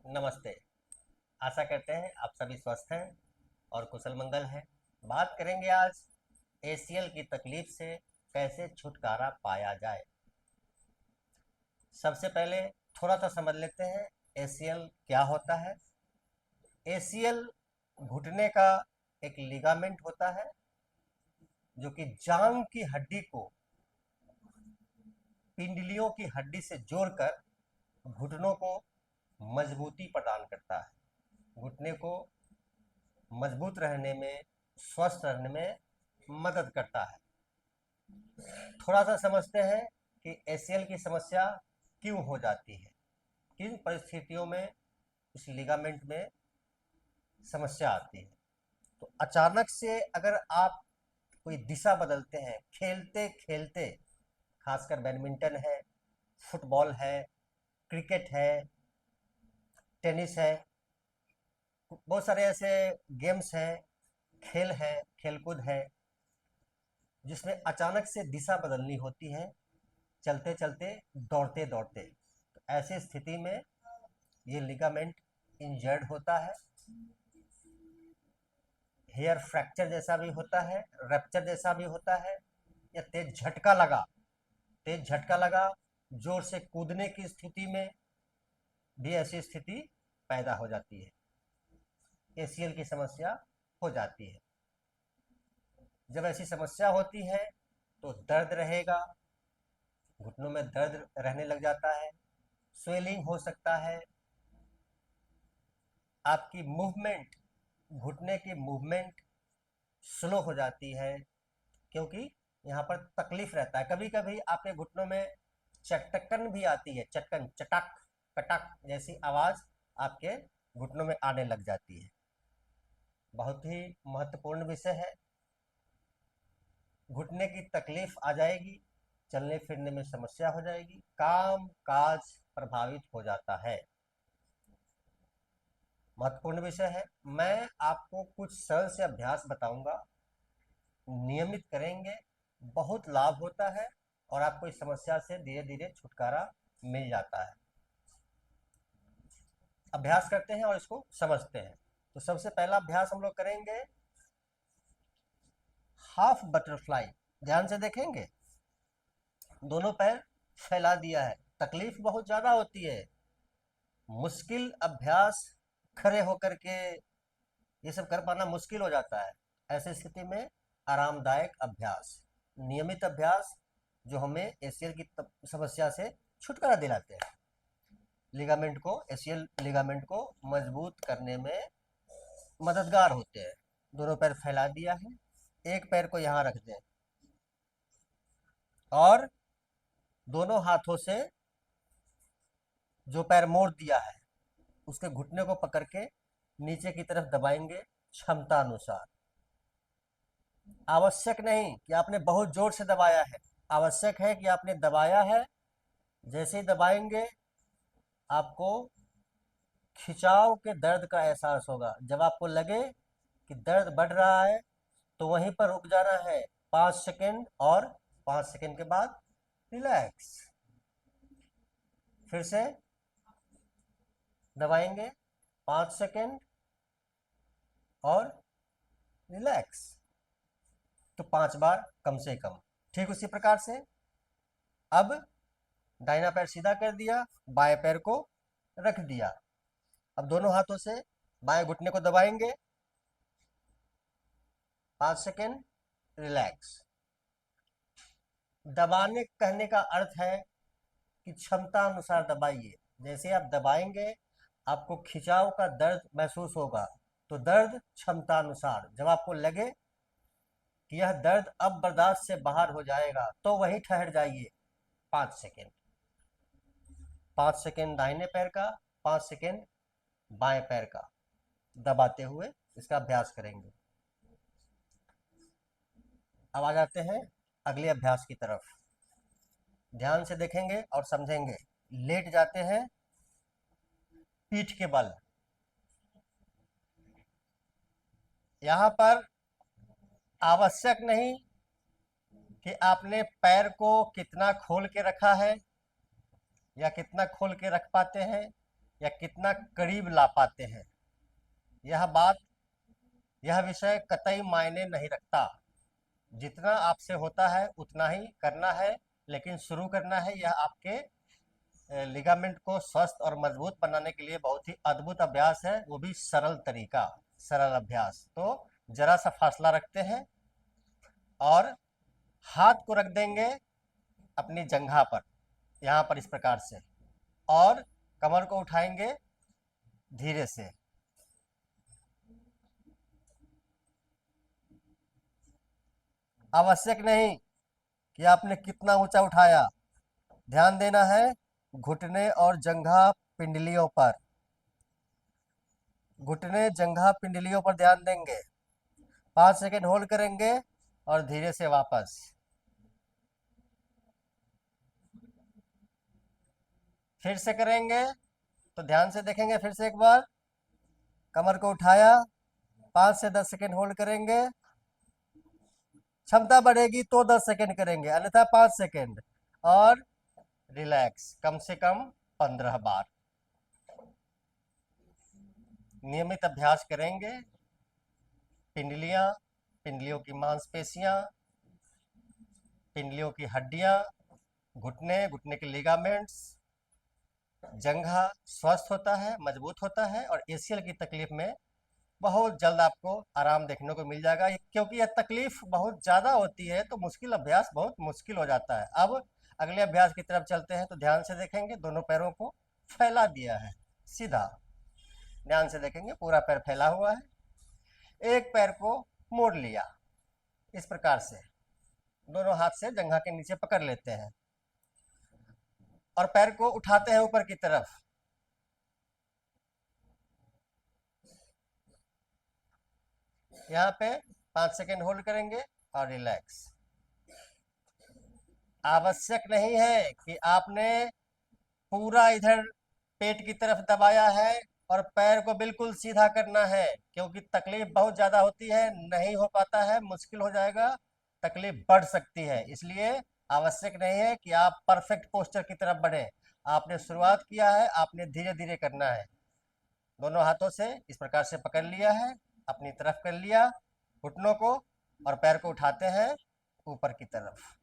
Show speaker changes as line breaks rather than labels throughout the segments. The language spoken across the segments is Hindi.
नमस्ते। आशा करते हैं आप सभी स्वस्थ हैं और कुशल मंगल हैं। बात करेंगे आज एसीएल की तकलीफ से कैसे छुटकारा पाया जाए। सबसे पहले थोड़ा सा समझ लेते हैं एसीएल क्या होता है। एसीएल घुटने का एक लिगामेंट होता है जो कि जांग की हड्डी को पिंडलियों की हड्डी से जोड़कर घुटनों को मजबूती प्रदान करता है। घुटने को मजबूत रहने में, स्वस्थ रहने में मदद करता है। थोड़ा सा समझते हैं कि एसीएल की समस्या क्यों हो जाती है, किन परिस्थितियों में इस लिगामेंट में समस्या आती है। तो अचानक से अगर आप कोई दिशा बदलते हैं खेलते खेलते, खासकर बैडमिंटन है, फुटबॉल है, क्रिकेट है, टेनिस है, बहुत सारे ऐसे गेम्स हैं, खेल है, खेलकूद है, जिसमें अचानक से दिशा बदलनी होती है चलते चलते, दौड़ते दौड़ते। तो ऐसी स्थिति में ये लिगामेंट इंजर्ड होता है। हेयर फ्रैक्चर जैसा भी होता है, रैप्चर जैसा भी होता है, या तेज झटका लगा जोर से कूदने की स्थिति में भी ऐसी स्थिति पैदा हो जाती है, एसीएल की समस्या हो जाती है। जब ऐसी समस्या होती है तो दर्द रहेगा, घुटनों में दर्द रहने लग जाता है, स्वेलिंग हो सकता है, आपकी मूवमेंट, घुटने की मूवमेंट स्लो हो जाती है, क्योंकि यहाँ पर तकलीफ रहता है। कभी कभी आपके घुटनों में चटकन भी आती है, चटकन, चटक कटक जैसी आवाज आपके घुटनों में आने लग जाती है। बहुत ही महत्वपूर्ण विषय है। घुटने की तकलीफ आ जाएगी, चलने फिरने में समस्या हो जाएगी, काम काज प्रभावित हो जाता है। महत्वपूर्ण विषय है। मैं आपको कुछ सरल से अभ्यास बताऊंगा, नियमित करेंगे बहुत लाभ होता है और आपको इस समस्या से धीरे धीरे छुटकारा मिल जाता है। अभ्यास करते हैं और इसको समझते हैं। तो सबसे पहला अभ्यास हम लोग करेंगे हाफ बटरफ्लाई। ध्यान से देखेंगे, दोनों पैर फैला दिया है। तकलीफ बहुत ज्यादा होती है, मुश्किल अभ्यास, खड़े होकर के ये सब कर पाना मुश्किल हो जाता है। ऐसी स्थिति में आरामदायक अभ्यास, नियमित अभ्यास जो हमें एसीएल की समस्या से छुटकारा दिलाते हैं, लिगामेंट को, एसीएल लिगामेंट को मजबूत करने में मददगार होते हैं। दोनों पैर फैला दिया है, एक पैर को यहां रख दें और दोनों हाथों से जो पैर मोड़ दिया है उसके घुटने को पकड़ के नीचे की तरफ दबाएंगे क्षमता अनुसार। आवश्यक नहीं कि आपने बहुत जोर से दबाया है, आवश्यक है कि आपने दबाया है। जैसे ही दबाएंगे आपको खिंचाव के दर्द का एहसास होगा। जब आपको लगे कि दर्द बढ़ रहा है तो वहीं पर रुक जाना है 5 सेकेंड, और 5 सेकेंड के बाद रिलैक्स। फिर से दबाएंगे 5 सेकेंड और रिलैक्स। तो 5 बार कम से कम। ठीक उसी प्रकार से अब दाहिना पैर सीधा कर दिया, बाएं पैर को रख दिया। अब दोनों हाथों से बाएं घुटने को दबाएंगे 5 सेकेंड, रिलैक्स। दबाने कहने का अर्थ है कि क्षमता अनुसार दबाइए। जैसे आप दबाएंगे आपको खिंचाव का दर्द महसूस होगा, तो दर्द क्षमता अनुसार। जब आपको लगे कि यह दर्द अब बर्दाश्त से बाहर हो जाएगा तो वहीं ठहर जाइए 5 सेकेंड। 5 सेकेंड दाहिने पैर का, 5 सेकेंड बाएं पैर का दबाते हुए इसका अभ्यास करेंगे। अब आ जाते हैं अगले अभ्यास की तरफ। ध्यान से देखेंगे और समझेंगे। लेट जाते हैं पीठ के बल। यहां पर आवश्यक नहीं कि आपने पैर को कितना खोल के रखा है या कितना खोल के रख पाते हैं। या कितना करीब ला पाते हैं। यह विषय कतई मायने नहीं रखता। जितना आपसे होता है उतना ही करना है, लेकिन शुरू करना है। यह आपके लिगामेंट को स्वस्थ और मजबूत बनाने के लिए बहुत ही अद्भुत अभ्यास है, वो भी सरल तरीका, सरल अभ्यास। तो जरा सा फासला रखते हैं और हाथ को रख देंगे अपनी जंघा पर, यहाँ पर इस प्रकार से, और कमर को उठाएंगे धीरे से। आवश्यक नहीं कि आपने कितना ऊंचा उठाया, ध्यान देना है घुटने और जंघा पिंडलियों पर, घुटने जंघा पिंडलियों पर ध्यान देंगे। 5 सेकंड होल्ड करेंगे और धीरे से वापस। फिर से करेंगे तो ध्यान से देखेंगे, फिर से एक बार कमर को उठाया, 5 से 10 सेकंड होल्ड करेंगे। क्षमता बढ़ेगी तो 10 सेकंड करेंगे, अन्यथा 5 सेकंड, और रिलैक्स कम से कम 15 बार। नियमित अभ्यास करेंगे। पिंडलियों की मांसपेशियां, पिंडलियों की हड्डियां, घुटने के लिगामेंट्स, जंघा स्वस्थ होता है, मजबूत होता है, और एसीएल की तकलीफ में बहुत जल्द आपको आराम देखने को मिल जाएगा। क्योंकि यह तकलीफ बहुत ज़्यादा होती है तो मुश्किल अभ्यास बहुत मुश्किल हो जाता है। अब अगले अभ्यास की तरफ चलते हैं। तो ध्यान से देखेंगे, दोनों पैरों को फैला दिया है सीधा, ध्यान से देखेंगे पूरा पैर फैला हुआ है। एक पैर को मोड़ लिया इस प्रकार से, दोनों हाथ से जंघा के नीचे पकड़ लेते हैं और पैर को उठाते हैं ऊपर की तरफ। यहाँ पे 5 सेकंड होल्ड करेंगे और रिलैक्स। आवश्यक नहीं है कि आपने पूरा इधर पेट की तरफ दबाया है और पैर को बिल्कुल सीधा करना है, क्योंकि तकलीफ बहुत ज़्यादा होती है, नहीं हो पाता है, मुश्किल हो जाएगा, तकलीफ बढ़ सकती है। इसलिए आवश्यक नहीं है कि आप परफेक्ट पोस्चर की तरफ बढ़े। आपने शुरुआत किया है, आपने धीरे धीरे करना है। दोनों हाथों से इस प्रकार से पकड़ लिया है, अपनी तरफ कर लिया घुटनों को, और पैर को उठाते हैं ऊपर की तरफ।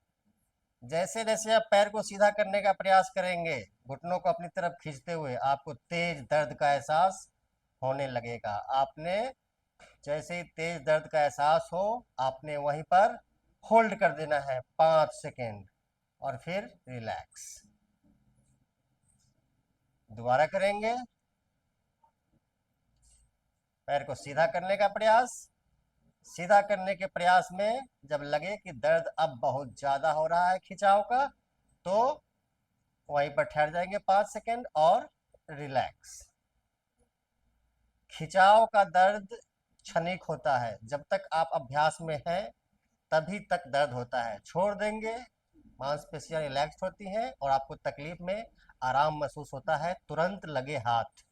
जैसे जैसे आप पैर को सीधा करने का प्रयास करेंगे, घुटनों को अपनी तरफ खींचते हुए, आपको तेज दर्द का एहसास होने लगेगा। आपने जैसे ही तेज दर्द का एहसास हो, आपने वहीं पर होल्ड कर देना है 5 सेकेंड और फिर रिलैक्स। दोबारा करेंगे, पैर को सीधा करने का प्रयास। सीधा करने के प्रयास में जब लगे कि दर्द अब बहुत ज्यादा हो रहा है खिंचाव का, तो वहीं पर ठहर जाएंगे 5 सेकेंड और रिलैक्स। खिंचाव का दर्द क्षणिक होता है, जब तक आप अभ्यास में हैं तभी तक दर्द होता है। छोड़ देंगे, मांसपेशियां रिलैक्स होती हैं और आपको तकलीफ में आराम महसूस होता है, तुरंत लगे हाथ।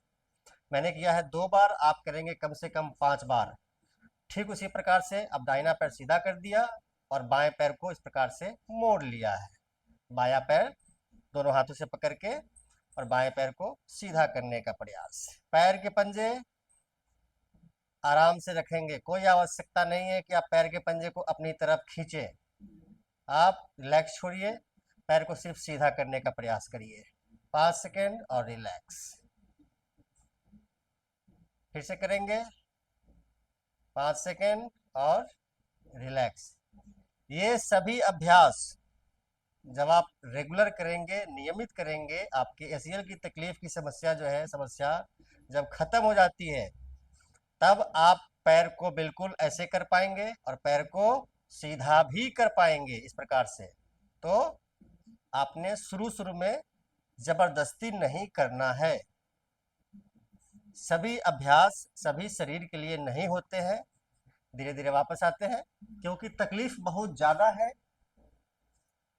मैंने किया है 2 बार, आप करेंगे कम से कम 5 बार। ठीक उसी प्रकार से अब दाहिना पैर सीधा कर दिया और बाएं पैर को इस प्रकार से मोड़ लिया है। बायां पैर दोनों हाथों से पकड़ के और बाएं पैर को सीधा करने का प्रयास। पैर के पंजे आराम से रखेंगे, कोई आवश्यकता नहीं है कि आप पैर के पंजे को अपनी तरफ खींचे। आप रिलैक्स छोड़िए, पैर को सिर्फ सीधा करने का प्रयास करिए। 5 सेकेंड और रिलैक्स। फिर से करेंगे, 5 सेकेंड और रिलैक्स। ये सभी अभ्यास जब आप रेगुलर करेंगे, नियमित करेंगे, आपके एसीएल की तकलीफ की समस्या जो है, समस्या जब खत्म हो जाती है, तब आप पैर को बिल्कुल ऐसे कर पाएंगे और पैर को सीधा भी कर पाएंगे इस प्रकार से। तो आपने शुरू शुरू में जबरदस्ती नहीं करना है। सभी अभ्यास सभी शरीर के लिए नहीं होते हैं। धीरे धीरे वापस आते हैं, क्योंकि तकलीफ बहुत ज़्यादा है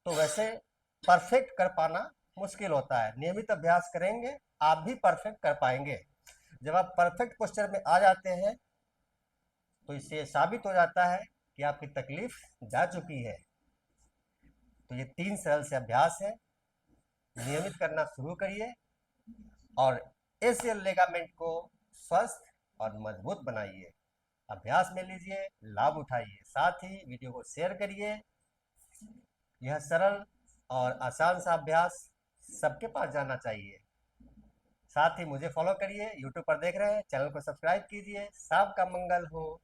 तो वैसे परफेक्ट कर पाना मुश्किल होता है। नियमित अभ्यास करेंगे, आप भी परफेक्ट कर पाएंगे। जब आप परफेक्ट पोस्चर में आ जाते हैं तो इससे साबित हो जाता है कि आपकी तकलीफ जा चुकी है। तो ये 3 सरल से अभ्यास है, नियमित करना शुरू करिए और एशियल लिगामेंट को स्वस्थ और मजबूत बनाइए। अभ्यास में लीजिए, लाभ उठाइए, साथ ही वीडियो को शेयर करिए। यह सरल और आसान सा अभ्यास सबके पास जाना चाहिए। साथ ही मुझे फॉलो करिए, यूट्यूब पर देख रहे हैं, चैनल को सब्सक्राइब कीजिए। सबका मंगल हो।